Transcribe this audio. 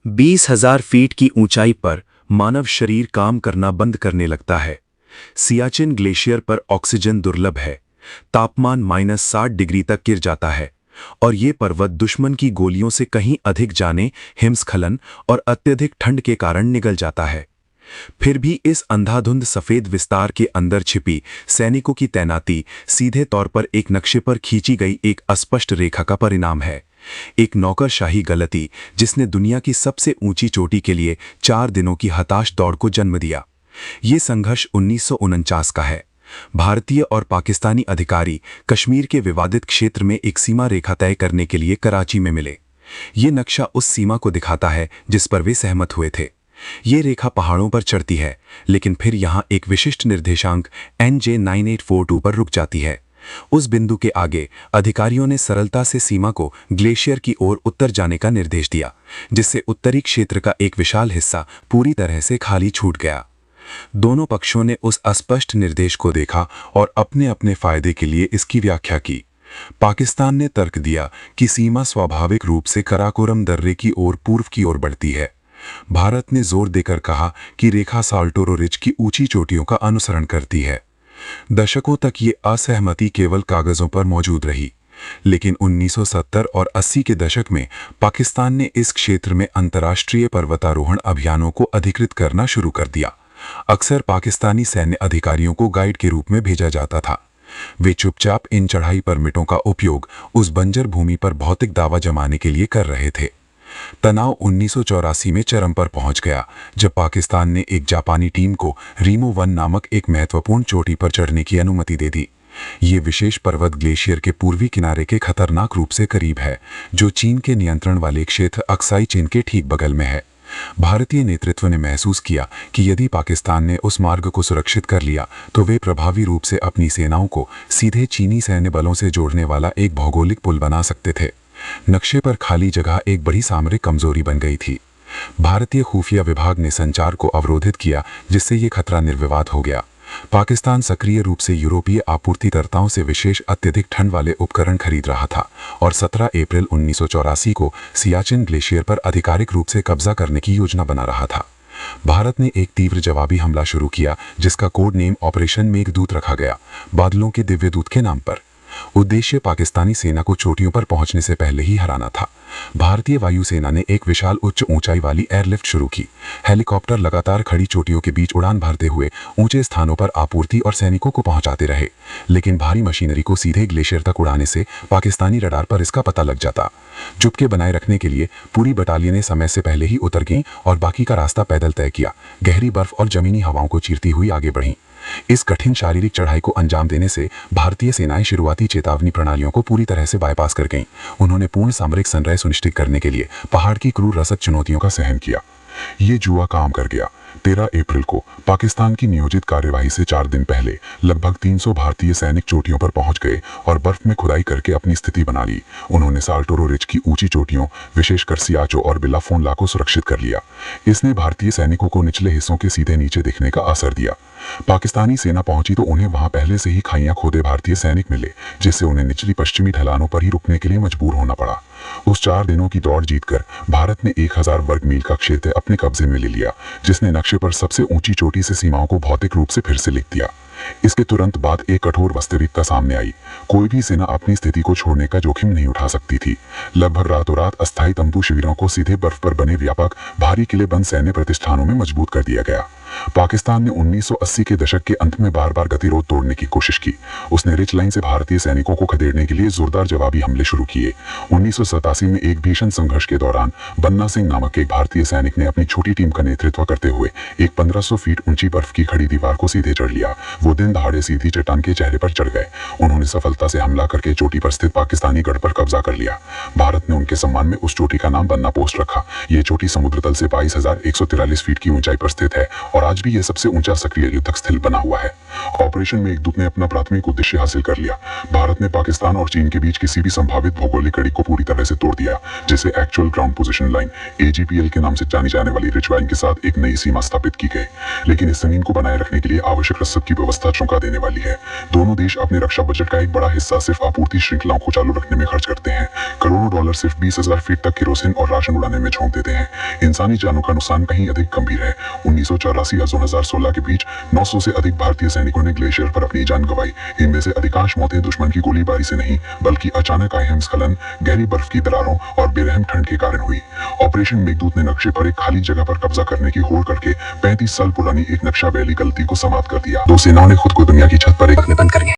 20,000 feet की ऊंचाई पर मानव शरीर काम करना बंद करने लगता है। सियाचिन ग्लेशियर पर ऑक्सीजन दुर्लभ है। तापमान -60 डिग्री तक गिर जाता है और ये पर्वत दुश्मन की गोलियों से कहीं अधिक जाने, हिमस्खलन और अत्यधिक ठंड के कारण निगल जाता है। फिर भी इस अंधाधुंध सफेद विस्तार के अंदर छिपी सैनिकों की तैनाती सीधे तौर पर एक नक्शे पर खींची गई एक अस्पष्ट रेखा का परिणाम है। एक नौकरशाही गलती जिसने दुनिया की सबसे ऊंची चोटी के लिए 4 दिनों की हताश दौड़ को जन्म दिया। ये संघर्ष 1949 का है। भारतीय और पाकिस्तानी अधिकारी कश्मीर के विवादित क्षेत्र में एक सीमा रेखा तय करने के लिए कराची में मिले। ये नक्शा उस सीमा को दिखाता है जिस पर वे सहमत हुए थे। ये रेखा पहाड़ों पर चढ़ती है, लेकिन फिर यहाँ एक विशिष्ट निर्देशांक NJ 9842 पर रुक जाती है। उस बिंदु के आगे अधिकारियों ने सरलता से सीमा को ग्लेशियर की ओर उत्तर जाने का निर्देश दिया, जिससे उत्तरी क्षेत्र का एक विशाल हिस्सा पूरी तरह से खाली छूट गया। दोनों पक्षों ने उस अस्पष्ट निर्देश को देखा और अपने अपने फायदे के लिए इसकी व्याख्या की। पाकिस्तान ने तर्क दिया कि सीमा स्वाभाविक रूप से कराकोरम दर्रे की ओर पूर्व की ओर बढ़ती है। भारत ने जोर देकर कहा कि रेखा साल्टोरो रिज की ऊंची चोटियों का अनुसरण करती है। दशकों तक ये असहमति केवल कागजों पर मौजूद रही, लेकिन 1970 और 80 के दशक में पाकिस्तान ने इस क्षेत्र में अंतर्राष्ट्रीय पर्वतारोहण अभियानों को अधिकृत करना शुरू कर दिया। अक्सर पाकिस्तानी सैन्य अधिकारियों को गाइड के रूप में भेजा जाता था। वे चुपचाप इन चढ़ाई परमिटों का उपयोग उस बंजर भूमि पर भौतिक दावा जमाने के लिए कर रहे थे। तनाव 1984 में चरम पर पहुंच गया, जब पाकिस्तान ने एक जापानी टीम को रीमो 1 नामक एक महत्वपूर्ण चोटी पर चढ़ने की अनुमति दे दी। ये विशेष पर्वत ग्लेशियर के पूर्वी किनारे के खतरनाक रूप से करीब है, जो चीन के नियंत्रण वाले क्षेत्र अक्साई चीन के ठीक बगल में है। भारतीय नेतृत्व ने महसूस किया कि यदि पाकिस्तान ने उस मार्ग को सुरक्षित कर लिया, तो वे प्रभावी रूप से अपनी सेनाओं को सीधे चीनी सैन्य बलों से जोड़ने वाला एक भौगोलिक पुल बना सकते थे। नक्शे पर खाली जगह एक बड़ी सामरिक कमजोरी बन गई थी। भारतीय खुफिया विभाग ने संचार को अवरोधित किया, जिससे ये खतरा निर्विवाद हो गया। पाकिस्तान सक्रिय रूप से यूरोपीय आपूर्तिकर्ताओं से विशेष अत्यधिक ठंड वाले उपकरण खरीद रहा था और 17 अप्रैल 1984 को सियाचिन ग्लेशियर पर आधिकारिक रूप से कब्जा करने की योजना बना रहा था। भारत ने एक तीव्र जवाबी हमला शुरू किया, जिसका कोड नेम ऑपरेशन मेघदूत रखा गया, बादलों के दिव्य दूत के नाम पर। उद्देश्य पाकिस्तानी सेना को चोटियों पर पहुंचने से पहले ही हराना था। भारतीय वायुसेना ने एक विशाल उच्च ऊंचाई वाली एयरलिफ्ट शुरू की। हेलीकॉप्टर लगातार खड़ी चोटियों के बीच उड़ान भरते हुए ऊंचे स्थानों पर आपूर्ति और सैनिकों को पहुंचाते रहे, लेकिन भारी मशीनरी को सीधे ग्लेशियर तक उड़ाने से पाकिस्तानी रडार पर इसका पता लग जाता। चुपके बनाए रखने के लिए पूरी बटालियनें समय से पहले ही उतर गईं और बाकी का रास्ता पैदल तय किया। गहरी बर्फ और जमीनी हवाओं को चीरती हुई आगे बढ़ीं। इस कठिन शारीरिक चढ़ाई को अंजाम देने से भारतीय सेनाएं शुरुआती चेतावनी प्रणालियों को पूरी तरह से बाईपास कर गईं। उन्होंने पूर्ण सामरिक संग्रह सुनिश्चित करने के लिए पहाड़ की क्रूर रसद चुनौतियों का सहन किया। ये जुआ काम कर गया। 13 अप्रैल को पाकिस्तान की नियोजित कार्यवाही से 4 दिन पहले लगभग 300 भारतीय सैनिक चोटियों पर पहुंच गए और बर्फ में खुदाई करके अपनी स्थिति बना ली। उन्होंने साल्टोरो रिज की ऊंची चोटियों, विशेषकर सियाचो और बिलाफोनला को सुरक्षित कर लिया। इसने भारतीय सैनिकों को निचले हिस्सों के सीधे नीचे दिखने का असर दिया। पाकिस्तानी सेना पहुंची तो उन्हें वहां पहले से ही खाइयां खोदे भारतीय सैनिक मिले, जिससे उन्हें निचली पश्चिमी ढलानों पर ही रुकने के लिए मजबूर होना पड़ा। उस 4 दिनों की दौड़ जीतकर भारत ने 1000 वर्ग मील का क्षेत्र अपने कब्जे में ले लिया, जिसने नक्शे पर सबसे ऊंची चोटी से सीमाओं को भौतिक रूप से फिर से लिख दिया। इसके तुरंत बाद एक कठोर वास्तविकता सामने आई। कोई भी सेना अपनी स्थिति को छोड़ने का जोखिम नहीं उठा सकती थी। लगभग रातों रात अस्थायी तंबू शिविरों को सीधे बर्फ पर बने व्यापक भारी किले बंद सैन्य प्रतिष्ठानों में मजबूत कर दिया गया। पाकिस्तान ने 1980 के दशक के अंत में बार बार गतिरोध तोड़ने की कोशिश की। उसने रिच लाइन से भारतीय सैनिकों को खदेड़ने के लिए जोरदार जवाबी हमले शुरू किए। 1987 में एक भीषण संघर्ष के दौरान बन्ना सिंह नामक एक भारतीय सैनिक ने अपनी छोटी टीम का नेतृत्व करते हुए एक 1500 फीट ऊंची बर्फ की खड़ी दीवार को सीधे चढ़ लिया। वो दिन दहाड़े सीधी चट्टान के चेहरे पर चढ़ गए। उन्होंने सफलता से हमला करके चोटी पर स्थित पाकिस्तानी गढ़ पर कब्जा कर लिया। भारत ने उनके सम्मान में उस चोटी का नाम बन्ना पोस्ट रखा। ये चोटी समुद्र तल से 22,143 फीट की ऊंचाई पर स्थित है और आज भी यह सबसे ऊंचा सक्रिय युद्धक स्थल बना हुआ है। ऑपरेशन मेघदूत ने अपना प्राथमिक उद्देश्य हासिल कर लिया। भारत ने पाकिस्तान और चीन के बीच किसी भी संभावित भौगोलिक कड़ी को पूरी तरह से तोड़ दिया, जिसे एक्चुअल ग्राउंड पोजीशन लाइन (एजीपीएल) के नाम से जानी जाने वाली रिच लाइन के साथ एक नई सीमा स्थापित की गई। लेकिन इस जमीन को बनाए रखने के लिए आवश्यक रसद की व्यवस्था चौंका देने वाली है। दोनों देश अपने रक्षा बजट का एक बड़ा हिस्सा सिर्फ आपूर्ति श्रृंखलाओं को चालू रखने में खर्च करते हैं। करोड़ों डॉलर सिर्फ 20,000 फीट तक केरोसिन और राशन उड़ाने में झोंक देते हैं। इंसानी जानों का नुकसान कहीं अधिक गंभीर है। 1984 और 2016 के बीच 900 से अधिक भारतीय सैनिकों ने ग्लेशियर पर अपनी जान गंवाई। इनमें से अधिकांश मौतें दुश्मन की गोलीबारी से नहीं, बल्कि अचानक आए हिमस्खलन, गहरी बर्फ की दरारों और बेरहम ठंड के कारण हुई। ऑपरेशन मेघदूत ने नक्शे पर एक खाली जगह पर कब्जा करने की होड़ करके 35 साल पुरानी एक नक्शा वैली गलती को समाप्त कर दिया। दो सेनाओं ने खुद को दुनिया की छत पर एक में बंद कर लिया।